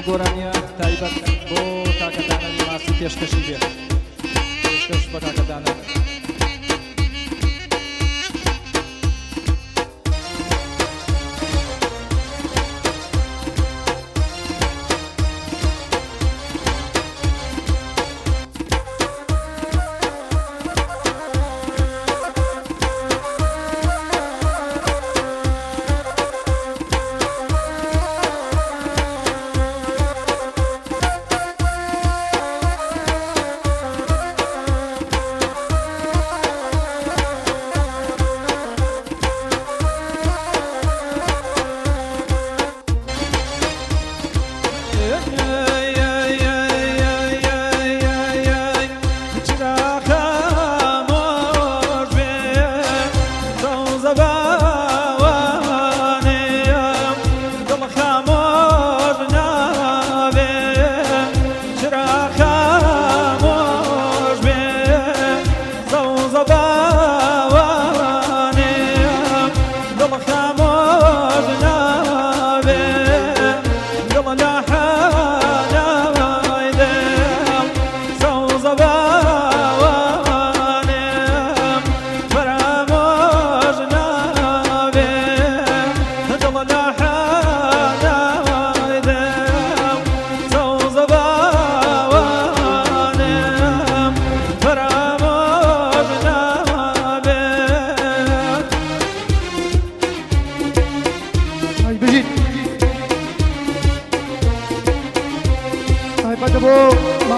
گۆرانیە تایبەت بۆ کاکەدانەی ماسی پێشکەشی بێ پێشکەش بە کاکەدانە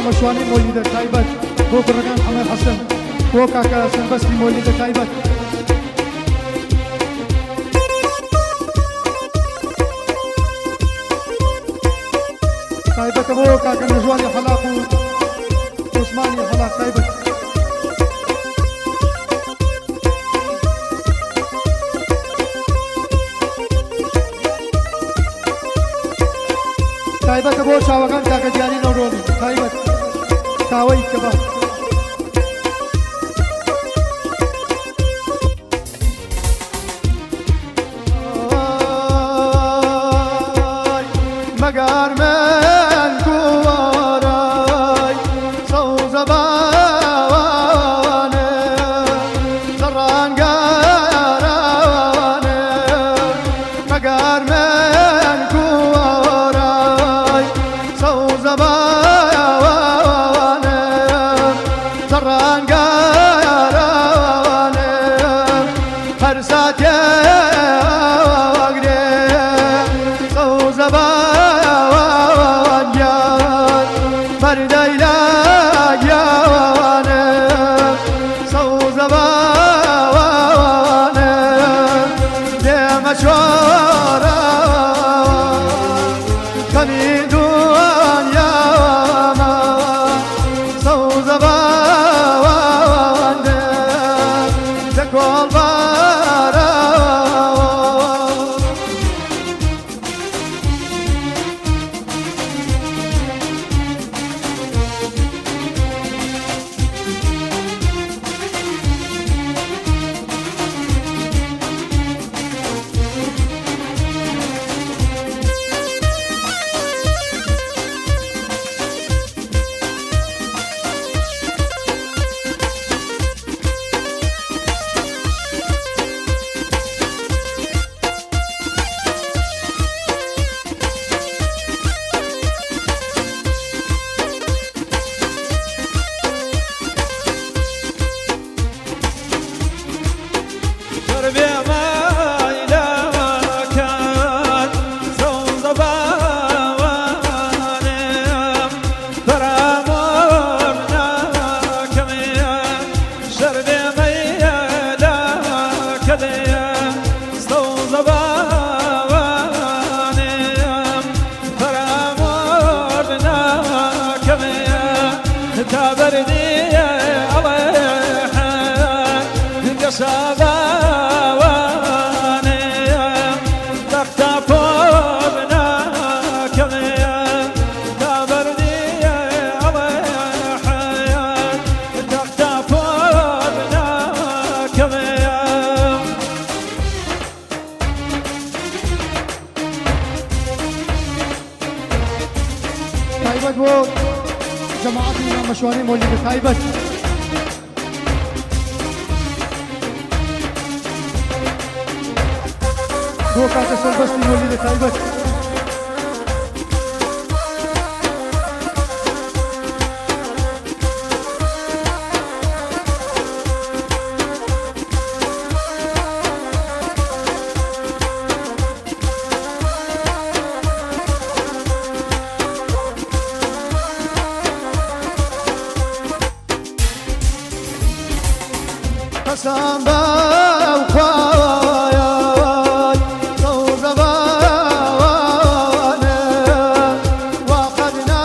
مامەشوانی مۆلیدە تایبەت بۆ کوڕەکان حەمەد حەسەن بۆ کاکە سەربەستی مۆلیدە تایبەت تایبەتە بۆ کاکە نەژوانی حەلاق و عوسمانی حەلاق تایبەت تایبەتە بۆ چاوەکان کاکە دیانی نەورۆمی تایبەت کاوەی کەبا مەگار من کووەڕای سەوزە باوانێ زەڕانگارانێ مەگار من کووەڕای سەوزە باوانێ زەڕانگارانێ هەر ساتێ وەگرێ سەوزە Call بۆ جەماعەتی نامەشوانی مۆلیدە تایبەت بۆ کاتە سەربەستی مۆلیدە تایبەت Samba ukwaya Sawzaba wane Waqadna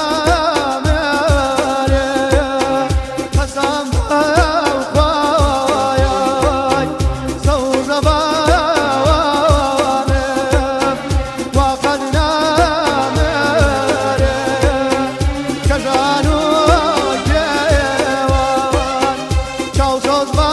mare Samba ukwaya Sawzaba wane Waqadna mare Kajanu jewan Ciao sozba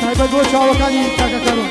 تایبەت بۆ چاوەکانی کاکەکەڕۆ